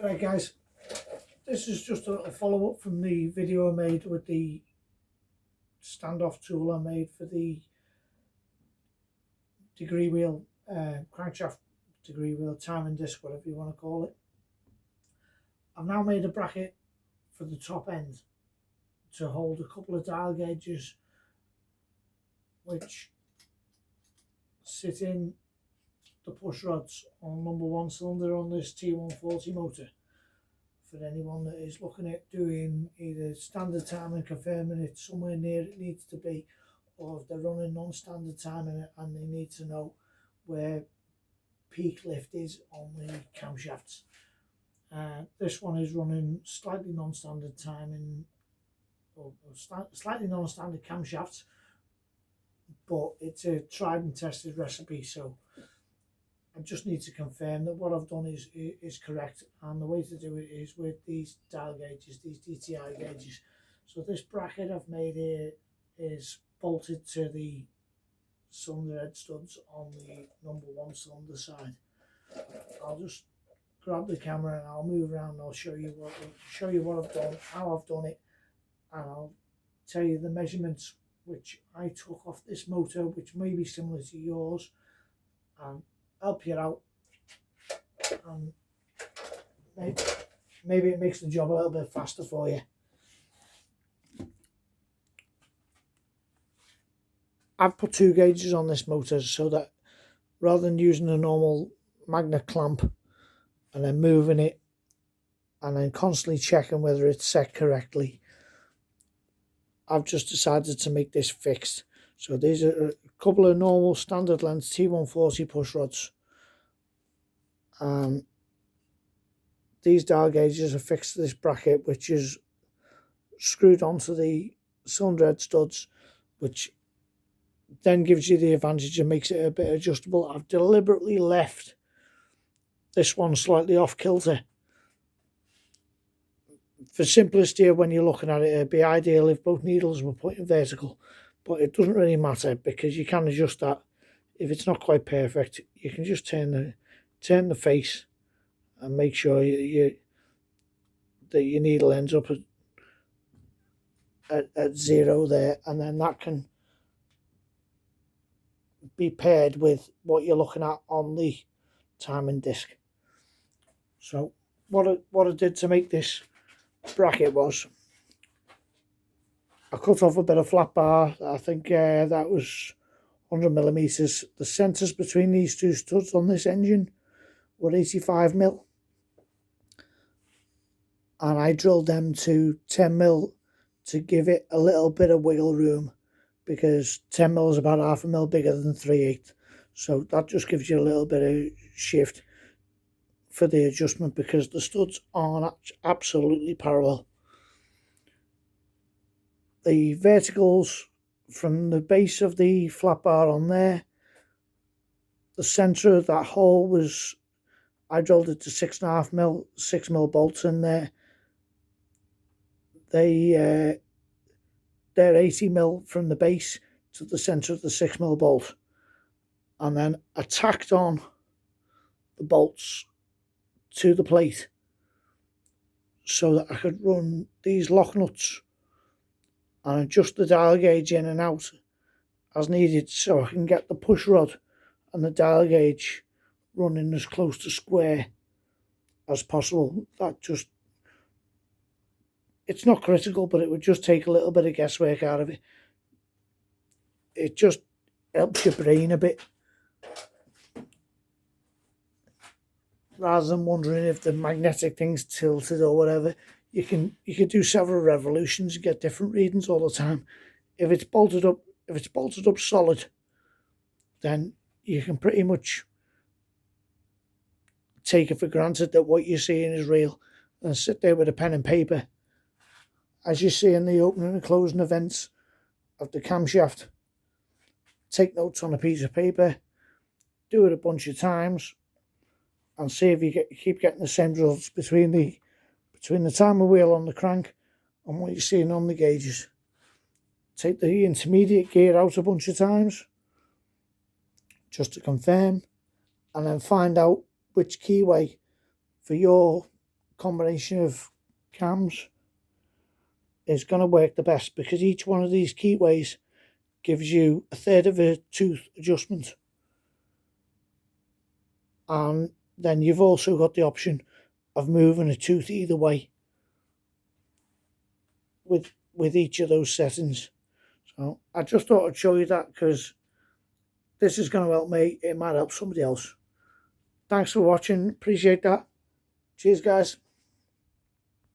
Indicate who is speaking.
Speaker 1: Right guys, this is just a little follow-up from the video I made with the standoff tool I made for the degree wheel, crankshaft degree wheel, timing disc, whatever you want to call it. I've now made a bracket for the top end to hold a couple of dial gauges which sit in the push rods on number 1 cylinder on this T140 motor. For anyone that is looking at doing either standard time and confirming it somewhere near it needs to be, or if they're running non-standard timing and they need to know where peak lift is on the camshafts. This one is running slightly non-standard timing, or slightly non-standard camshafts, but it's a tried and tested recipe, so I just need to confirm that what I've done is correct, and the way to do it is with these dial gauges, these DTI gauges. So this bracket I've made here is bolted to the cylinder head studs on the number 1 cylinder side. I'll just grab the camera and I'll move around and I'll show you what I've done, how I've done it, and I'll tell you the measurements which I took off this motor, which may be similar to yours, and help you out, and maybe it makes the job a little bit faster for you. I've put 2 gauges on this motor so that rather than using a normal magnet clamp and then moving it and then constantly checking whether it's set correctly, I've just decided to make this fixed. So these are a couple of normal standard length T140 push rods. These dial gauges are fixed to this bracket, which is screwed onto the cylinder head studs, which then gives you the advantage and makes it a bit adjustable. I've deliberately left this one slightly off kilter. For simplicity, when you're looking at it, it'd be ideal if both needles were pointing vertical, but it doesn't really matter because you can adjust that. If it's not quite perfect, you can just turn the face and make sure that your needle ends up at 0 there, and then that can be paired with what you're looking at on the timing disc. So what I did to make this bracket was I cut off a bit of flat bar. I think that was 100mm. The centres between these 2 studs on this engine were 85mm, and I drilled them to 10mm to give it a little bit of wiggle room, because 10mm is about 0.5mm bigger than 3/8, so that just gives you a little bit of shift for the adjustment, because the studs aren't absolutely parallel. The verticals from the base of the flat bar on there, the centre of that hole was, I drilled it to 6.5mm, 6mm bolts in there. They're 80mm from the base to the centre of the 6mm bolt, and then I tacked on the bolts to the plate so that I could run these lock nuts and adjust the dial gauge in and out as needed, so I can get the push rod and the dial gauge running as close to square as possible. It's not critical, but it would just take a little bit of guesswork out of it. It just helps your brain a bit, rather than wondering if the magnetic thing's tilted or whatever. You can do several revolutions and get different readings all the time. If it's bolted up solid, then you can pretty much take it for granted that what you're seeing is real, and sit there with a pen and paper as you see in the opening and closing events of the camshaft. Take notes on a piece of paper, do it a bunch of times, and see if you keep getting the same results between the timer wheel on the crank and what you're seeing on the gauges. Take the intermediate gear out a bunch of times just to confirm, and then find out which keyway for your combination of cams is going to work the best, because each one of these keyways gives you a third of a tooth adjustment, and then you've also got the option of moving a tooth either way with each of those settings. So I just thought I'd show you that, because this is going to help me, it might help somebody else. Thanks for watching, appreciate that. Cheers guys.